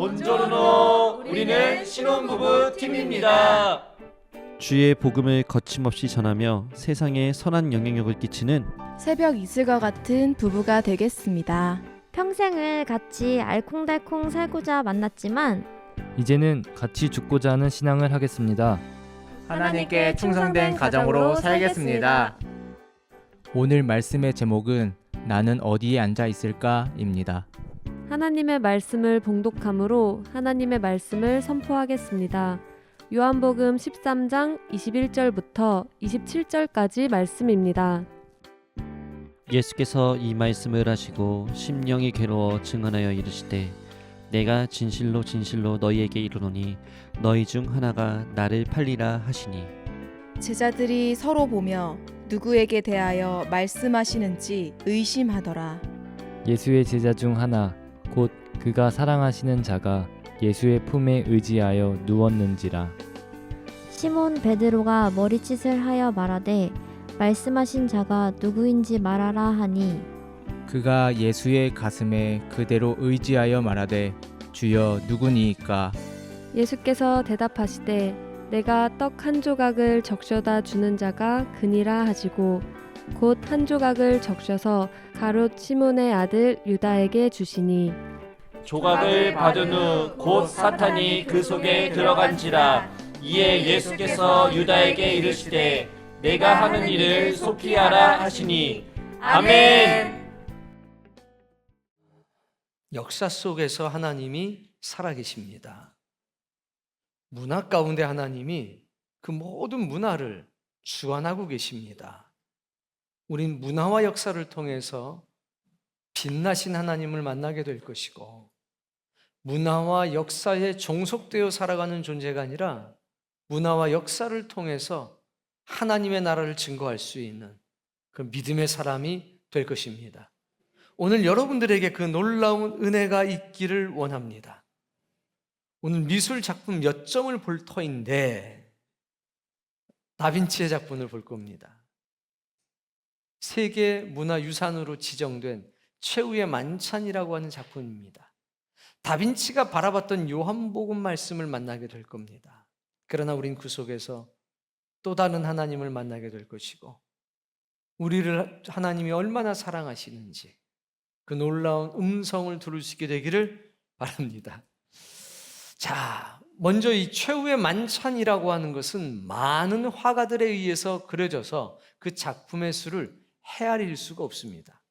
본조르노, 우리는 신혼부부 팀입니다. 주의 복음을 거침없이 전하며 세상에 선한 영향력을 끼치는 새벽 이슬과 같은 부부가 되겠습니다. 평생을 같이 알콩달콩 살고자 만났지만 이제는 같이 죽고자 하는 신앙을 하겠습니다. 하나님께 충성된 가정으로 살겠습니다. 오늘 말씀의 제목은 나는 어디에 앉아 있을까입니다. 하나님의 말씀을 봉독함으로 하나님의 말씀을 선포하겠습니다. 요한복음 13장 21절부터 27절까지 말씀입니다. 예수께서 이 말씀을 하시고 심령이 괴로워 증언하여 이르시되 내가 진실로 진실로 너희에게 이르노니 너희 중 하나가 나를 팔리라 하시니 제자들이 서로 보며 누구에게 대하여 말씀하시는지 의심하더라. 예수의 제자 중 하나 곧 그가 사랑하시는 자가 예수의 품에 의지하여 누웠는지라. 시몬 베드로가 머리짓을 하여 말하되 말씀하신 자가 누구인지 말하라 하니 그가 예수의 가슴에 그대로 의지하여 말하되 주여 누구니이까? 예수께서 대답하시되 내가 떡 한 조각을 적셔다 주는 자가 그니라 하시고 곧 한 조각을 적셔서 가롯 시몬의 아들 유다에게 주시니 조각을 받은 후 곧 사탄이 그 속에 들어간지라. 이에 예수께서 유다에게 이르시되 내가 하는 일을 속히 하라 하시니 아멘. 역사 속에서 하나님이 살아계십니다. 문화 가운데 하나님이 그 모든 문화를 주관하고 계십니다. 우린 문화와 역사를 통해서 빛나신 하나님을 만나게 될 것이고 문화와 역사에 종속되어 살아가는 존재가 아니라 문화와 역사를 통해서 하나님의 나라를 증거할 수 있는 그 믿음의 사람이 될 것입니다. 오늘 여러분들에게 그 놀라운 은혜가 있기를 원합니다. 오늘 미술 작품 몇 점을 볼 터인데 다빈치의 작품을 볼 겁니다. 세계 문화유산으로 지정된 최후의 만찬이라고 하는 작품입니다. 다빈치가 바라봤던 요한복음 말씀을 만나게 될 겁니다. 그러나 우린 그 속에서 또 다른 하나님을 만나게 될 것이고 우리를 하나님이 얼마나 사랑하시는지 그 놀라운 음성을 들을 수 있게 되기를 바랍니다. 자, 먼저 이 최후의 만찬이라고 하는 것은 많은 화가들에 의해서 그려져서 그 작품의 수를 헤아릴 수가 없습니다.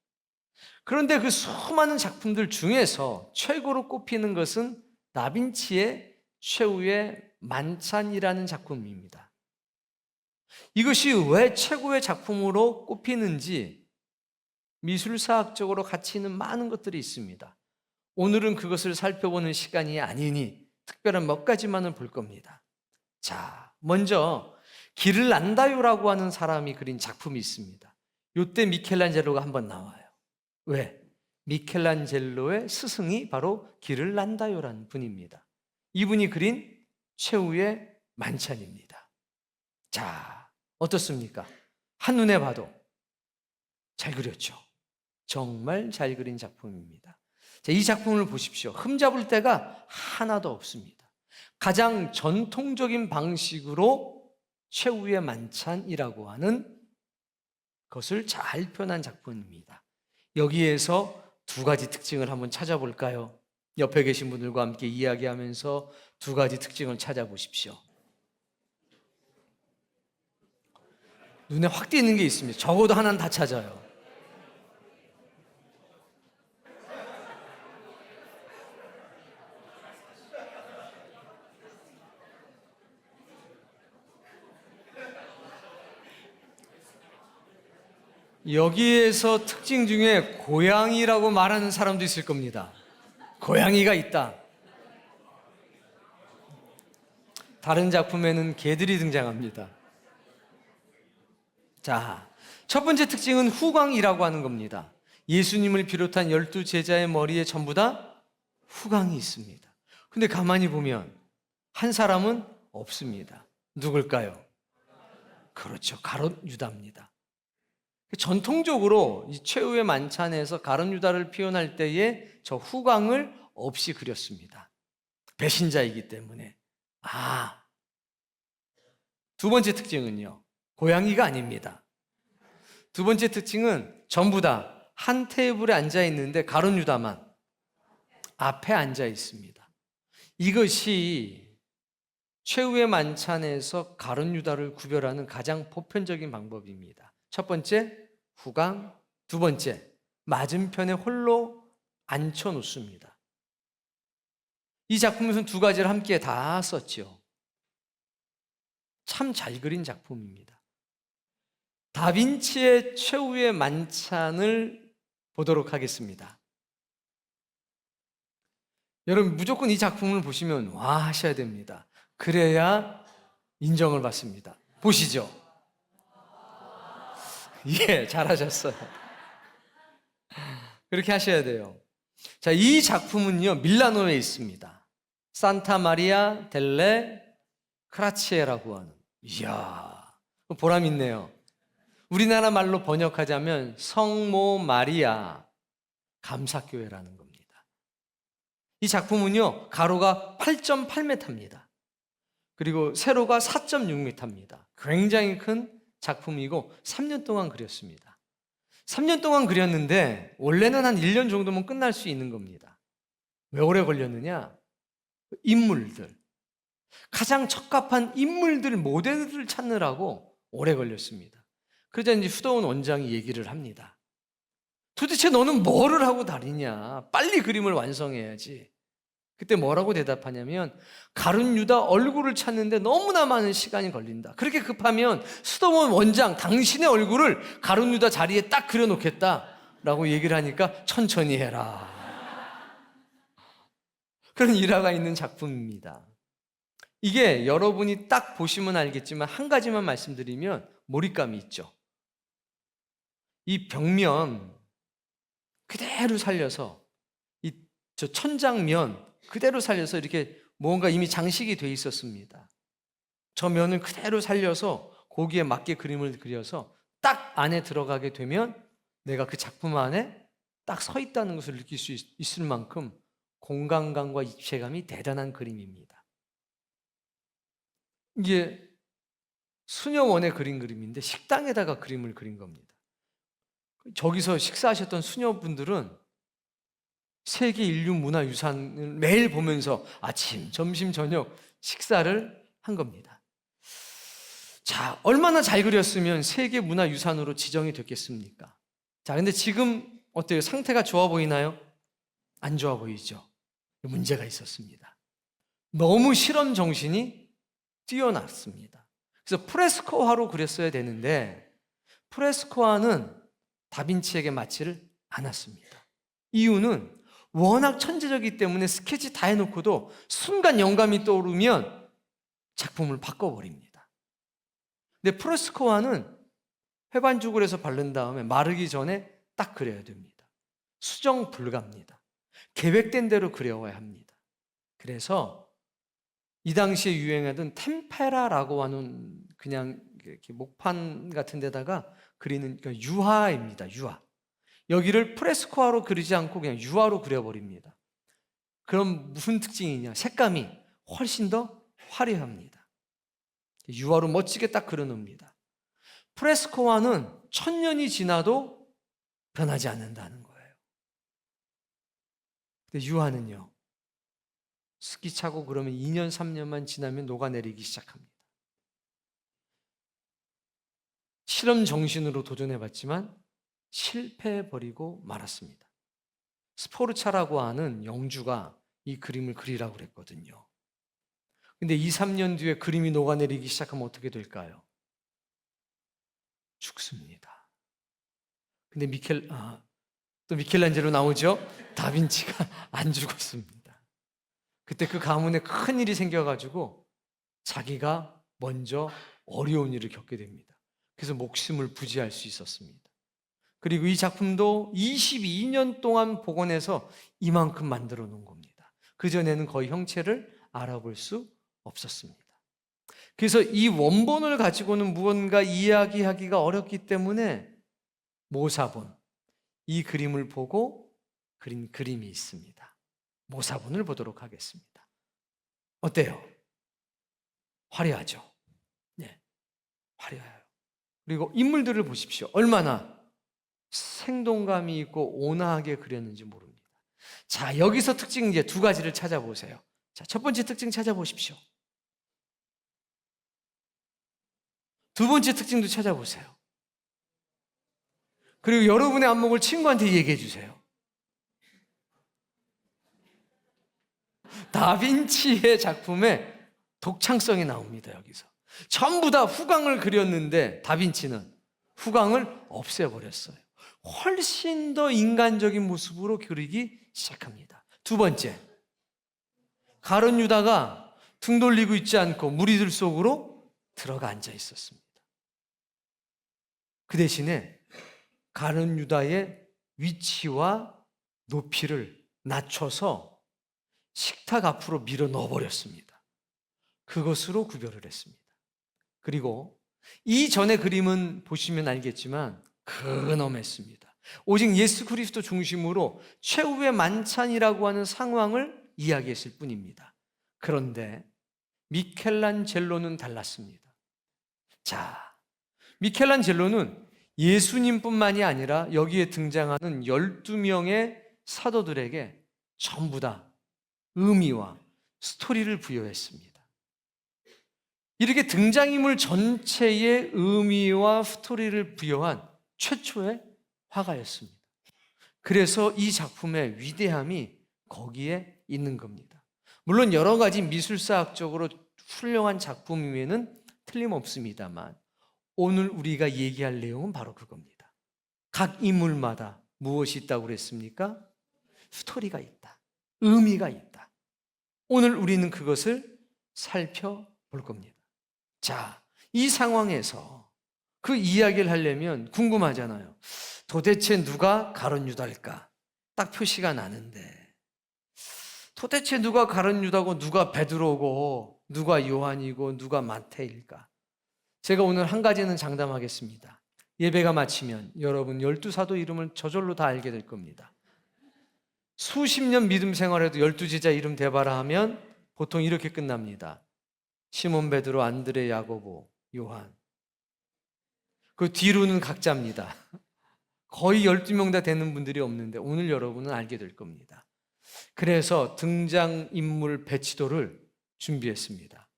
그런데 그 수많은 작품들 중에서 최고로 꼽히는 것은 다빈치의 최후의 만찬이라는 작품입니다. 이것이 왜 최고의 작품으로 꼽히는지 미술사학적으로 가치 있는 많은 것들이 있습니다. 오늘은 그것을 살펴보는 시간이 아니니 특별한 몇 가지만을 볼 겁니다. 자, 먼저 길을 안다요라고 하는 사람이 그린 작품이 있습니다. 이때 미켈란젤로가 한번 나와요. 왜? 미켈란젤로의 스승이 바로 길을 난다요라는 분입니다. 이분이 그린 최후의 만찬입니다. 자, 어떻습니까? 한눈에 봐도 잘 그렸죠. 정말 잘 그린 작품입니다. 자, 이 작품을 보십시오. 흠잡을 데가 하나도 없습니다. 가장 전통적인 방식으로 최후의 만찬이라고 하는 것을 잘 표현한 작품입니다. 여기에서 두 가지 특징을 한번 찾아볼까요? 옆에 계신 분들과 함께 이야기하면서 두 가지 특징을 찾아보십시오. 눈에 확 띄는 게 있습니다. 적어도 하나는 다 찾아요. 여기에서 특징 중에 고양이라고 말하는 사람도 있을 겁니다. 고양이가 있다. 다른 작품에는 개들이 등장합니다. 자, 첫 번째 특징은 후광이라고 하는 겁니다. 예수님을 비롯한 12제자의 머리에 전부 다 후광이 있습니다. 근데 가만히 보면 한 사람은 없습니다. 누굴까요? 그렇죠. 가롯 유다입니다. 전통적으로 이 최후의 만찬에서 가룟 유다를 표현할 때에 저 후광을 없이 그렸습니다. 배신자이기 때문에. 두 번째 특징은요, 고양이가 아닙니다. 두 번째 특징은 전부 다 한 테이블에 앉아 있는데 가룟 유다만 앞에 앉아 있습니다. 이것이 최후의 만찬에서 가룟 유다를 구별하는 가장 보편적인 방법입니다. 첫 번째, 후강. 두 번째, 맞은편에 홀로 앉혀 놓습니다. 이 작품에서는 두 가지를 함께 다 썼죠. 참 잘 그린 작품입니다. 다빈치의 최후의 만찬을 보도록 하겠습니다. 여러분 무조건 이 작품을 보시면 와 하셔야 됩니다. 그래야 인정을 받습니다. 보시죠. 예, 잘하셨어요. 그렇게 하셔야 돼요. 자, 이 작품은요, 밀라노에 있습니다. 산타 마리아 델레 크라치에라고 하는. 이야, 보람 있네요. 우리나라 말로 번역하자면 성모 마리아 감사교회라는 겁니다. 이 작품은요, 가로가 8.8m입니다. 그리고 세로가 4.6m입니다. 굉장히 큰 작품이고 3년 동안 그렸습니다. 3년 동안 그렸는데 원래는 한 1년 정도면 끝날 수 있는 겁니다. 왜 오래 걸렸느냐? 인물들, 가장 적합한 인물들, 모델들을 찾느라고 오래 걸렸습니다. 그러자 이제 수도원 원장이 얘기를 합니다. 도대체 너는 뭐를 하고 다니냐? 빨리 그림을 완성해야지. 그때 뭐라고 대답하냐면, 가룟 유다 얼굴을 찾는데 너무나 많은 시간이 걸린다. 그렇게 급하면 수도원 원장, 당신의 얼굴을 가룟 유다 자리에 딱 그려놓겠다라고 얘기를 하니까 천천히 해라. 그런 일화가 있는 작품입니다. 이게 여러분이 딱 보시면 알겠지만 한 가지만 말씀드리면 몰입감이 있죠. 이 벽면 그대로 살려서, 저 천장면 그대로 살려서 이렇게 뭔가 이미 장식이 돼 있었습니다. 저 면을 그대로 살려서 거기에 맞게 그림을 그려서 딱 안에 들어가게 되면 내가 그 작품 안에 딱 서 있다는 것을 느낄 수 있을 만큼 공간감과 입체감이 대단한 그림입니다. 이게 수녀원에 그린 그림인데 식당에다가 그림을 그린 겁니다. 저기서 식사하셨던 수녀분들은 세계 인류 문화유산을 매일 보면서 아침, 점심, 저녁 식사를 한 겁니다. 자, 얼마나 잘 그렸으면 세계 문화유산으로 지정이 됐겠습니까? 자, 근데 지금 어때요? 상태가 좋아 보이나요? 안 좋아 보이죠? 문제가 있었습니다. 너무 실험 정신이 뛰어났습니다. 그래서 프레스코화로 그렸어야 되는데 프레스코화는 다빈치에게 맞지를 않았습니다. 이유는 워낙 천재적이기 때문에 스케치 다 해놓고도 순간 영감이 떠오르면 작품을 바꿔버립니다. 근데 프레스코화는 회반죽을 해서 바른 다음에 마르기 전에 딱 그려야 됩니다. 수정 불가입니다. 계획된 대로 그려와야 합니다. 그래서 이 당시에 유행하던 템페라라고 하는 그냥 이렇게 목판 같은 데다가 그리는, 그러니까 유화입니다. 유화. 여기를 프레스코화로 그리지 않고 그냥 유화로 그려버립니다. 그럼 무슨 특징이냐? 색감이 훨씬 더 화려합니다. 유화로 멋지게 딱 그려놓습니다. 프레스코화는 1000년이 지나도 변하지 않는다는 거예요. 근데 유화는요, 습기 차고 그러면 2년, 3년만 지나면 녹아내리기 시작합니다. 실험 정신으로 도전해봤지만 실패해버리고 말았습니다. 스포르차라고 하는 영주가 이 그림을 그리라고 그랬거든요. 근데 2, 3년 뒤에 그림이 녹아내리기 시작하면 어떻게 될까요? 죽습니다. 근데 또 미켈란젤로 나오죠? 다빈치가 안 죽었습니다. 그때 그 가문에 큰 일이 생겨가지고 자기가 먼저 어려운 일을 겪게 됩니다. 그래서 목숨을 부지할 수 있었습니다. 그리고 이 작품도 22년 동안 복원해서 이만큼 만들어 놓은 겁니다. 그전에는 거의 형체를 알아볼 수 없었습니다. 그래서 이 원본을 가지고는 무언가 이야기하기가 어렵기 때문에 모사본, 이 그림을 보고 그린 그림이 있습니다. 모사본을 보도록 하겠습니다. 어때요? 화려하죠. 네, 화려해요. 그리고 인물들을 보십시오. 얼마나 생동감이 있고 온화하게 그렸는지 모릅니다. 자, 여기서 특징 이제 두 가지를 찾아보세요. 자, 첫 번째 특징 찾아보십시오. 두 번째 특징도 찾아보세요. 그리고 여러분의 안목을 친구한테 얘기해 주세요. 다빈치의 작품에 독창성이 나옵니다. 여기서 전부 다 후광을 그렸는데 다빈치는 후광을 없애버렸어요. 훨씬 더 인간적인 모습으로 그리기 시작합니다. 두 번째, 가룟 유다가 등 돌리고 있지 않고 무리들 속으로 들어가 앉아 있었습니다. 그 대신에 가룟 유다의 위치와 높이를 낮춰서 식탁 앞으로 밀어 넣어버렸습니다. 그것으로 구별을 했습니다. 그리고 이전의 그림은 보시면 알겠지만 근엄했습니다. 오직 예수 그리스도 중심으로 최후의 만찬이라고 하는 상황을 이야기했을 뿐입니다. 그런데 미켈란젤로는 달랐습니다. 자, 미켈란젤로는 예수님뿐만이 아니라 여기에 등장하는 12명의 사도들에게 전부 다 의미와 스토리를 부여했습니다. 이렇게 등장인물 전체에 의미와 스토리를 부여한 최초의 화가였습니다. 그래서 이 작품의 위대함이 거기에 있는 겁니다. 물론 여러 가지 미술사학적으로 훌륭한 작품임에는 틀림없습니다만 오늘 우리가 얘기할 내용은 바로 그겁니다. 각 인물마다 무엇이 있다고 그랬습니까? 스토리가 있다. 의미가 있다. 오늘 우리는 그것을 살펴볼 겁니다. 자, 이 상황에서 그 이야기를 하려면 궁금하잖아요. 도대체 누가 가룟 유다일까? 딱 표시가 나는데 도대체 누가 가룟 유다고 누가 베드로고 누가 요한이고 누가 마태일까? 제가 오늘 한 가지는 장담하겠습니다. 예배가 마치면 여러분 12사도 이름을 저절로 다 알게 될 겁니다. 수십 년 믿음 생활에도 12제자 이름 대봐라 하면 보통 이렇게 끝납니다. 시몬, 베드로, 안드레, 야고보, 요한. 그 뒤로는 각자입니다. 거의 12명 다 되는 분들이 없는데 오늘 여러분은 알게 될 겁니다. 그래서 등장인물 배치도를 준비했습니다.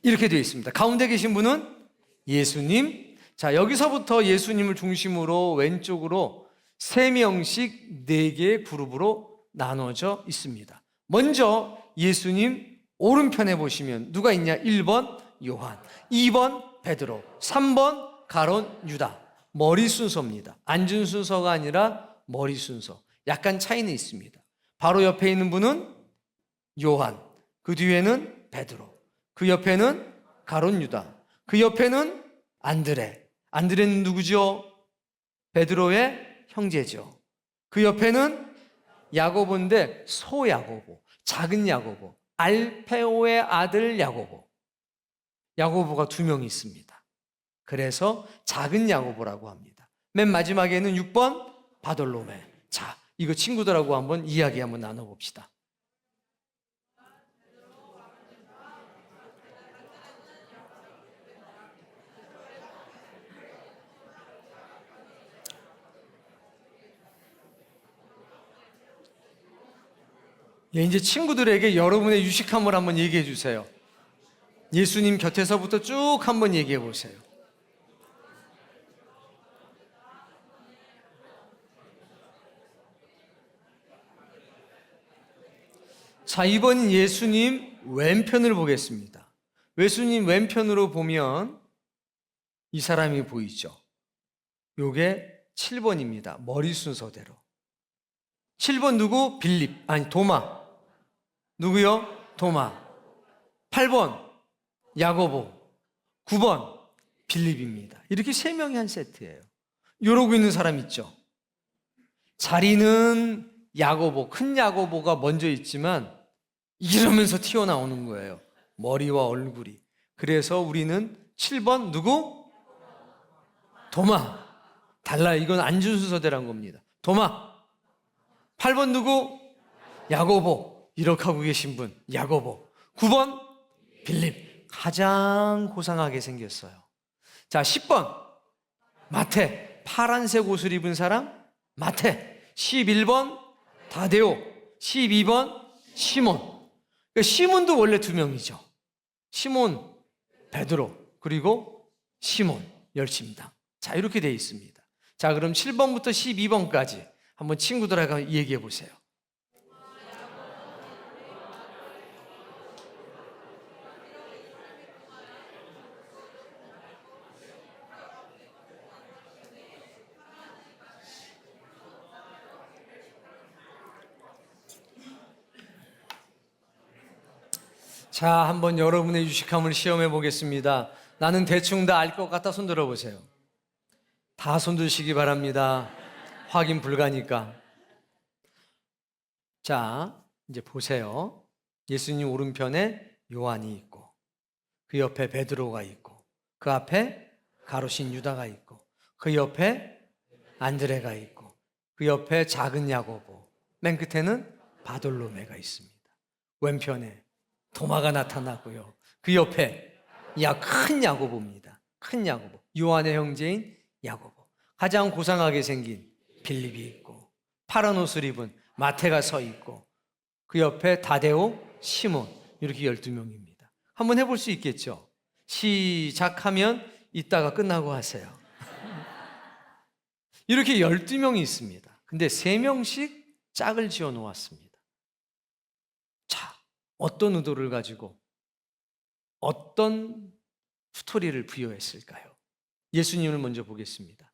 이렇게 되어 있습니다. 가운데 계신 분은 예수님. 자, 여기서부터 예수님을 중심으로 왼쪽으로 3명씩 4개의 그룹으로 나눠져 있습니다. 먼저 예수님 오른편에 보시면 누가 있냐? 1번 요한, 2번 베드로, 3번 가룟 유다. 머리 순서입니다. 앉은 순서가 아니라 머리 순서. 약간 차이는 있습니다. 바로 옆에 있는 분은 요한, 그 뒤에는 베드로, 그 옆에는 가룟 유다, 그 옆에는 안드레. 안드레는 누구죠? 베드로의 형제죠. 그 옆에는 야고보인데 소야고보, 작은 야고보, 알페오의 아들 야고보. 야고보가 2명이 있습니다. 그래서 작은 야고보라고 합니다. 맨 마지막에는 6번 바돌로메. 자, 이거 친구들하고 한번 이야기 한번 나눠봅시다. 예, 이제 친구들에게 여러분의 유식함을 한번 얘기해 주세요. 예수님 곁에서부터 쭉 한번 얘기해 보세요. 자, 이번 예수님 왼편을 보겠습니다. 예수님 왼편으로 보면 이 사람이 보이죠? 요게 7번입니다. 머리 순서대로. 7번 누구? 빌립, 아니 도마. 누구요? 도마. 8번 야고보, 9번 빌립입니다. 이렇게 3명이 한 세트예요. 이러고 있는 사람 있죠? 자리는 야고보, 큰 야고보가 먼저 있지만 이러면서 튀어나오는 거예요. 머리와 얼굴이. 그래서 우리는 7번 누구? 도마. 달라요. 이건 앉은 순서대란 겁니다. 도마. 8번 누구? 야고보. 이렇게 하고 계신 분 야고보. 9번 빌립. 가장 고상하게 생겼어요. 자, 10번 마태. 파란색 옷을 입은 사람 마태. 11번 다데오. 12번 시몬. 그러니까 시몬도 원래 두 명이죠. 시몬 베드로 그리고 시몬 열심당. 자, 이렇게 되어 있습니다. 자, 그럼 7번부터 12번까지 한번 친구들하고 얘기해 보세요. 자, 한번 여러분의 유식함을 시험해 보겠습니다. 나는 대충 다 알 것 같아. 손 들어보세요. 다 손 드시기 바랍니다. 확인 불가니까. 자, 이제 보세요. 예수님 오른편에 요한이 있고, 그 옆에 베드로가 있고, 그 앞에 가로신 유다가 있고, 그 옆에 안드레가 있고, 그 옆에 작은 야고보, 맨 끝에는 바돌로메가 있습니다. 왼편에 도마가 나타나고요. 그 옆에 큰 야고보입니다. 큰 야고보. 요한의 형제인 야고보. 가장 고상하게 생긴 빌립이 있고, 파란 옷을 입은 마태가 서 있고, 그 옆에 다데오, 시몬. 이렇게 12명입니다. 한번 해볼 수 있겠죠? 시작하면 이따가 끝나고 하세요. 이렇게 12명이 있습니다. 근데 3명씩 짝을 지어 놓았습니다. 자, 어떤 의도를 가지고 어떤 스토리를 부여했을까요? 예수님을 먼저 보겠습니다.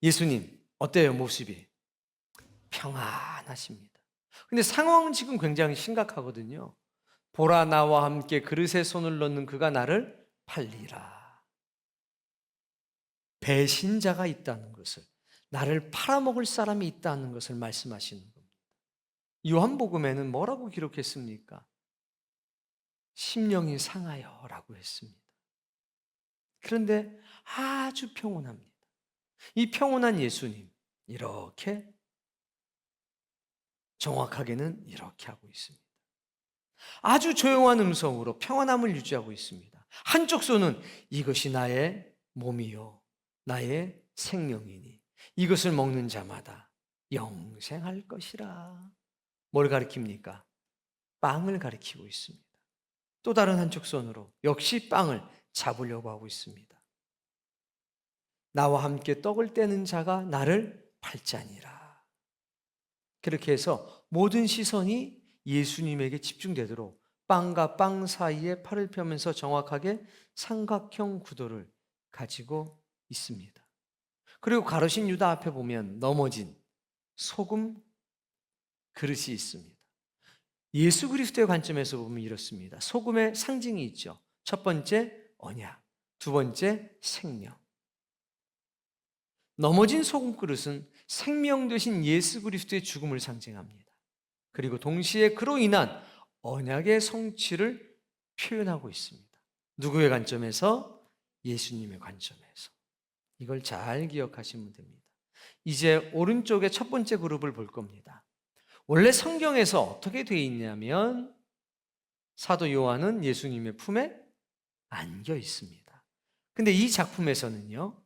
예수님 어때요? 모습이 평안하십니다. 근데 상황은 지금 굉장히 심각하거든요. 보라 나와 함께 그릇에 손을 넣는 그가 나를 팔리라. 배신자가 있다는 것을, 나를 팔아먹을 사람이 있다는 것을 말씀하시는 겁니다. 요한복음에는 뭐라고 기록했습니까? 심령이 상하여 라고 했습니다. 그런데 아주 평온합니다. 이 평온한 예수님, 이렇게 정확하게는 이렇게 하고 있습니다. 아주 조용한 음성으로 평안함을 유지하고 있습니다. 한쪽 손은 이것이 나의 몸이요 나의 생명이니 이것을 먹는 자마다 영생할 것이라. 뭘 가리킵니까? 빵을 가리키고 있습니다. 또 다른 한쪽 손으로 역시 빵을 잡으려고 하고 있습니다. 나와 함께 떡을 떼는 자가 나를 팔자니라. 그렇게 해서 모든 시선이 예수님에게 집중되도록 빵과 빵 사이에 팔을 펴면서 정확하게 삼각형 구도를 가지고 있습니다. 그리고 가로신 유다 앞에 보면 넘어진 소금 그릇이 있습니다. 예수 그리스도의 관점에서 보면 이렇습니다. 소금의 상징이 있죠. 첫 번째 언약, 두 번째 생명. 넘어진 소금 그릇은 생명 되신 예수 그리스도의 죽음을 상징합니다. 그리고 동시에 그로 인한 언약의 성취를 표현하고 있습니다. 누구의 관점에서? 예수님의 관점에서. 이걸 잘 기억하시면 됩니다. 이제 오른쪽에 첫 번째 그룹을 볼 겁니다. 원래 성경에서 어떻게 되어 있냐면 사도 요한은 예수님의 품에 안겨 있습니다. 근데 이 작품에서는요,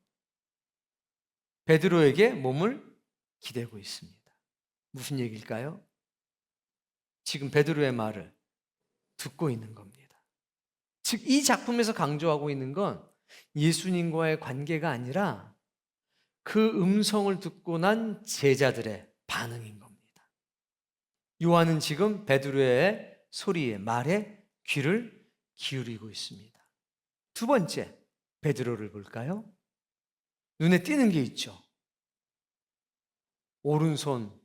베드로에게 몸을 기대고 있습니다. 무슨 얘기일까요? 지금 베드로의 말을 듣고 있는 겁니다. 즉, 이 작품에서 강조하고 있는 건 예수님과의 관계가 아니라 그 음성을 듣고 난 제자들의 반응인 겁니다. 요한은 지금 베드로의 소리에, 말에 귀를 기울이고 있습니다. 두 번째, 베드로를 볼까요? 눈에 띄는 게 있죠. 오른손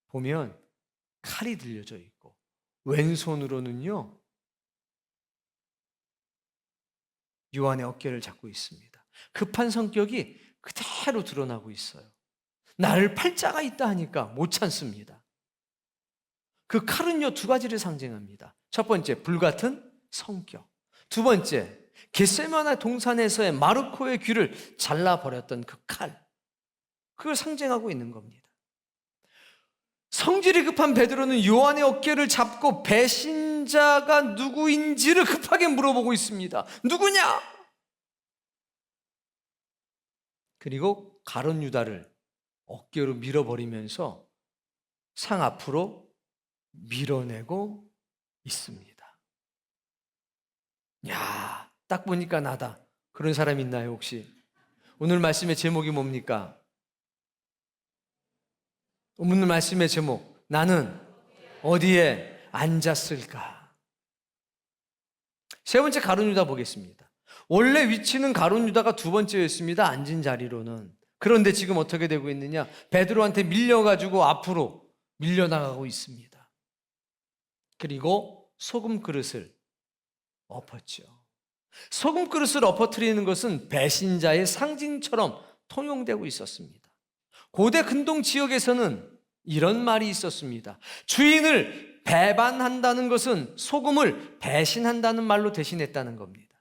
보면 칼이 들려져 있고 왼손으로는요 요한의 어깨를 잡고 있습니다. 급한 성격이 그대로 드러나고 있어요. 나를 팔 자가 있다 하니까 못 참습니다. 그 칼은요 두 가지를 상징합니다. 첫 번째, 불같은 성격. 두 번째, 겟세마네 동산에서의 마르코의 귀를 잘라버렸던 그 칼. 그걸 상징하고 있는 겁니다. 성질이 급한 베드로는 요한의 어깨를 잡고 배신자가 누구인지를 급하게 물어보고 있습니다. 누구냐? 그리고 가룟 유다를 어깨로 밀어버리면서 상 앞으로 밀어내고 있습니다. 야, 딱 보니까 나다. 그런 사람 있나요, 혹시? 오늘 말씀의 제목이 뭡니까? 오늘 말씀의 제목, 나는 어디에 앉았을까? 세 번째 가룟 유다 보겠습니다. 원래 위치는 가룟 유다가 두 번째였습니다. 앉은 자리로는. 그런데 지금 어떻게 되고 있느냐? 베드로한테 밀려가지고 앞으로 밀려나가고 있습니다. 그리고 소금 그릇을 엎었죠. 소금 그릇을 엎어뜨리는 것은 배신자의 상징처럼 통용되고 있었습니다. 고대 근동 지역에서는 이런 말이 있었습니다. 주인을 배반한다는 것은 소금을 배신한다는 말로 대신했다는 겁니다.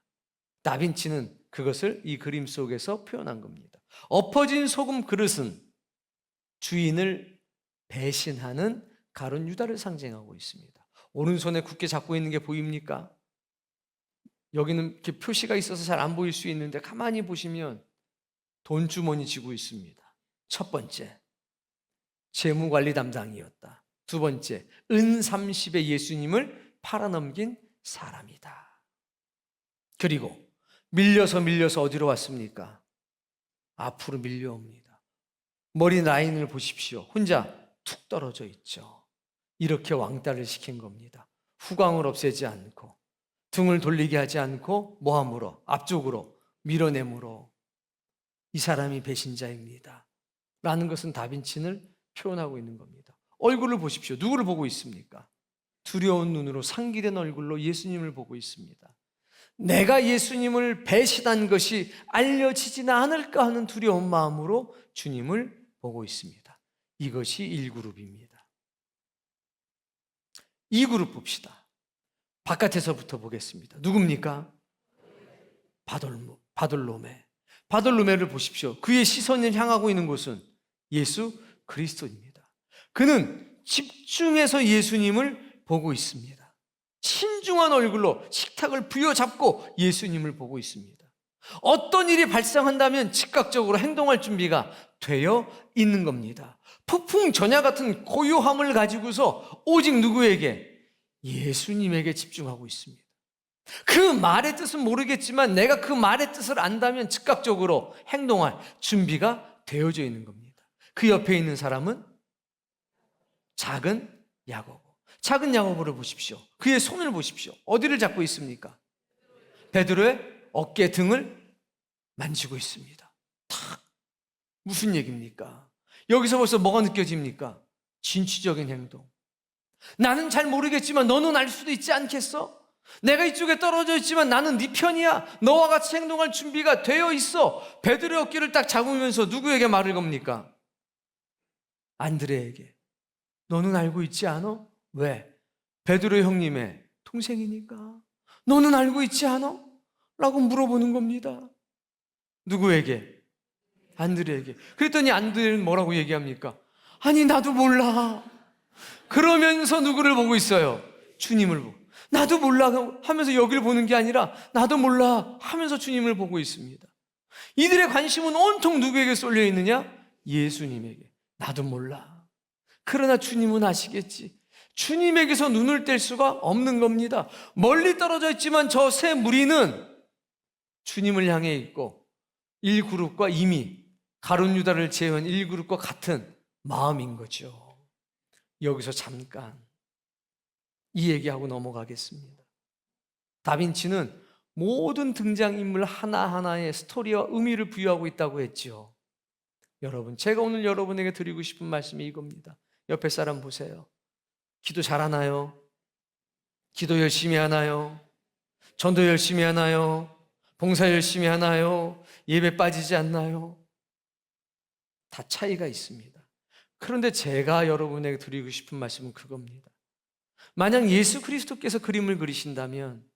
다빈치는 그것을 이 그림 속에서 표현한 겁니다. 엎어진 소금 그릇은 주인을 배신하는 가룟 유다를 상징하고 있습니다. 오른손에 굳게 잡고 있는 게 보입니까? 여기는 이렇게 표시가 있어서 잘 안 보일 수 있는데 가만히 보시면 돈주머니 쥐고 있습니다. 첫 번째, 재무관리 담당이었다. 두 번째, 은 30에 예수님을 팔아넘긴 사람이다. 그리고 밀려서 어디로 왔습니까? 앞으로 밀려옵니다. 머리 라인을 보십시오. 혼자 툭 떨어져 있죠. 이렇게 왕따를 시킨 겁니다. 후광을 없애지 않고, 등을 돌리게 하지 않고, 모함으로, 앞쪽으로 밀어내므로 이 사람이 배신자입니다 라는 것은 다빈치를 표현하고 있는 겁니다. 얼굴을 보십시오. 누구를 보고 있습니까? 두려운 눈으로 상기된 얼굴로 예수님을 보고 있습니다. 내가 예수님을 배신한 것이 알려지지는 않을까 하는 두려운 마음으로 주님을 보고 있습니다. 이것이 1그룹입니다. 2그룹 봅시다. 바깥에서부터 보겠습니다. 누굽니까? 바돌로메. 바돌로메를 보십시오. 그의 시선을 향하고 있는 곳은 예수 그리스도입니다. 그는 집중해서 예수님을 보고 있습니다. 신중한 얼굴로 식탁을 부여잡고 예수님을 보고 있습니다. 어떤 일이 발생한다면 즉각적으로 행동할 준비가 되어 있는 겁니다. 폭풍 전야 같은 고요함을 가지고서 오직 누구에게? 예수님에게 집중하고 있습니다. 그 말의 뜻은 모르겠지만 내가 그 말의 뜻을 안다면 즉각적으로 행동할 준비가 되어져 있는 겁니다. 그 옆에 있는 사람은 작은 야고보. 작은 야고보를 보십시오. 그의 손을 보십시오. 어디를 잡고 있습니까? 베드로의 어깨 등을 만지고 있습니다. 탁. 무슨 얘기입니까? 여기서 벌써 뭐가 느껴집니까? 진취적인 행동. 나는 잘 모르겠지만 너는 알 수도 있지 않겠어? 내가 이쪽에 떨어져 있지만 나는 네 편이야. 너와 같이 행동할 준비가 되어 있어. 베드로의 어깨를 딱 잡으면서 누구에게 말을 겁니까? 안드레에게. 너는 알고 있지 않아? 왜? 베드로 형님의 동생이니까. 너는 알고 있지 않아? 라고 물어보는 겁니다. 누구에게? 안드레에게. 그랬더니 안드레는 뭐라고 얘기합니까? 아니 나도 몰라. 그러면서 누구를 보고 있어요? 주님을 보고. 나도 몰라 하면서 여기를 보는 게 아니라 나도 몰라 하면서 주님을 보고 있습니다. 이들의 관심은 온통 누구에게 쏠려 있느냐? 예수님에게. 나도 몰라. 그러나 주님은 아시겠지. 주님에게서 눈을 뗄 수가 없는 겁니다. 멀리 떨어져 있지만 저 세 무리는 주님을 향해 있고 1그룹과 이미 가룟 유다를 제외한 1그룹과 같은 마음인 거죠. 여기서 잠깐 이 얘기하고 넘어가겠습니다. 다빈치는 모든 등장인물 하나하나에 스토리와 의미를 부여하고 있다고 했죠. 여러분, 제가 오늘 여러분에게 드리고 싶은 말씀이 이겁니다. 옆에 사람 보세요. 기도 잘하나요? 기도 열심히 하나요? 전도 열심히 하나요? 봉사 열심히 하나요? 예배 빠지지 않나요? 다 차이가 있습니다. 그런데 제가 여러분에게 드리고 싶은 말씀은 그겁니다. 만약 예수 그리스도께서 그림을 그리신다면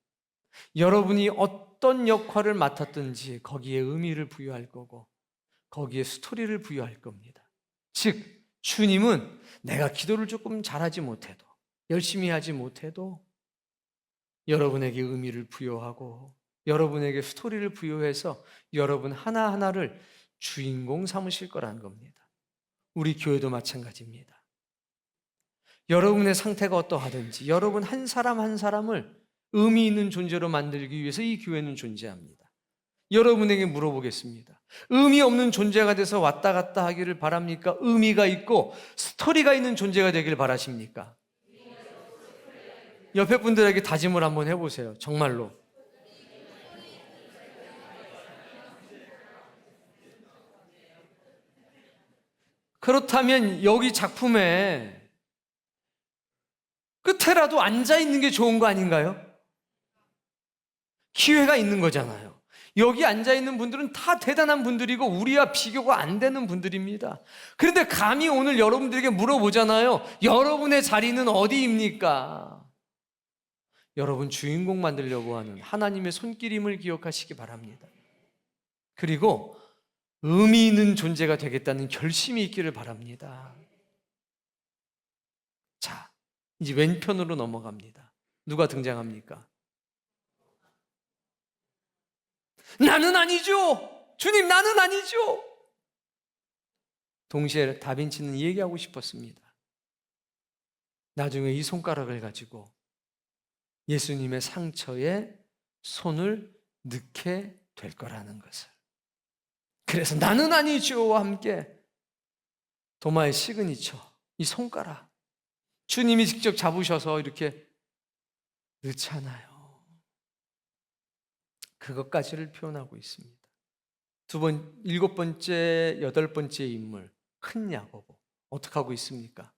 여러분이 어떤 역할을 맡았든지 거기에 의미를 부여할 거고 거기에 스토리를 부여할 겁니다. 즉 주님은 내가 기도를 조금 잘하지 못해도, 열심히 하지 못해도 여러분에게 의미를 부여하고 여러분에게 스토리를 부여해서 여러분 하나하나를 주인공 삼으실 거라는 겁니다. 우리 교회도 마찬가지입니다. 여러분의 상태가 어떠하든지 여러분 한 사람 한 사람을 의미 있는 존재로 만들기 위해서 이 교회는 존재합니다. 여러분에게 물어보겠습니다. 의미 없는 존재가 돼서 왔다 갔다 하기를 바랍니까? 의미가 있고 스토리가 있는 존재가 되길 바라십니까? 옆에 분들에게 다짐을 한번 해보세요. 정말로. 그렇다면 여기 작품에 끝에라도 앉아있는 게 좋은 거 아닌가요? 기회가 있는 거잖아요. 여기 앉아있는 분들은 다 대단한 분들이고 우리와 비교가 안 되는 분들입니다. 그런데 감히 오늘 여러분들에게 물어보잖아요. 여러분의 자리는 어디입니까? 여러분 주인공 만들려고 하는 하나님의 손길임을 기억하시기 바랍니다. 그리고 의미 있는 존재가 되겠다는 결심이 있기를 바랍니다. 자, 이제 왼편으로 넘어갑니다. 누가 등장합니까? 나는 아니죠. 주님, 나는 아니죠. 동시에 다빈치는 얘기하고 싶었습니다. 나중에 이 손가락을 가지고 예수님의 상처에 손을 넣게 될 거라는 것을. 그래서 나는 아니죠와 함께 도마의 시그니처, 이 손가락, 주님이 직접 잡으셔서 이렇게 넣잖아요. 그것까지를 표현하고 있습니다. 일곱 번째, 여덟 번째 인물, 큰 야고보. 어떻게 하고 있습니까?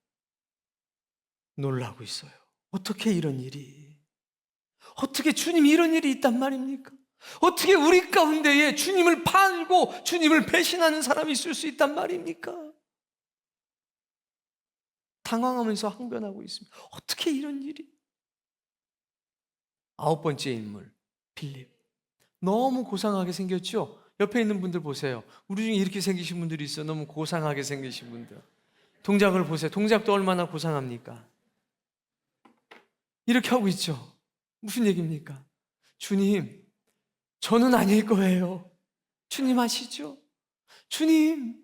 놀라고 있어요. 어떻게 이런 일이? 어떻게 주님이 이런 일이 있단 말입니까? 어떻게 우리 가운데에 주님을 팔고 주님을 배신하는 사람이 있을 수 있단 말입니까? 당황하면서 항변하고 있습니다. 어떻게 이런 일이? 아홉 번째 인물, 빌립. 너무 고상하게 생겼죠? 옆에 있는 분들 보세요. 우리 중에 이렇게 생기신 분들이 있어요. 너무 고상하게 생기신 분들. 동작을 보세요. 동작도 얼마나 고상합니까? 이렇게 하고 있죠. 무슨 얘기입니까? 주님, 저는 아닐 거예요. 주님 아시죠? 주님,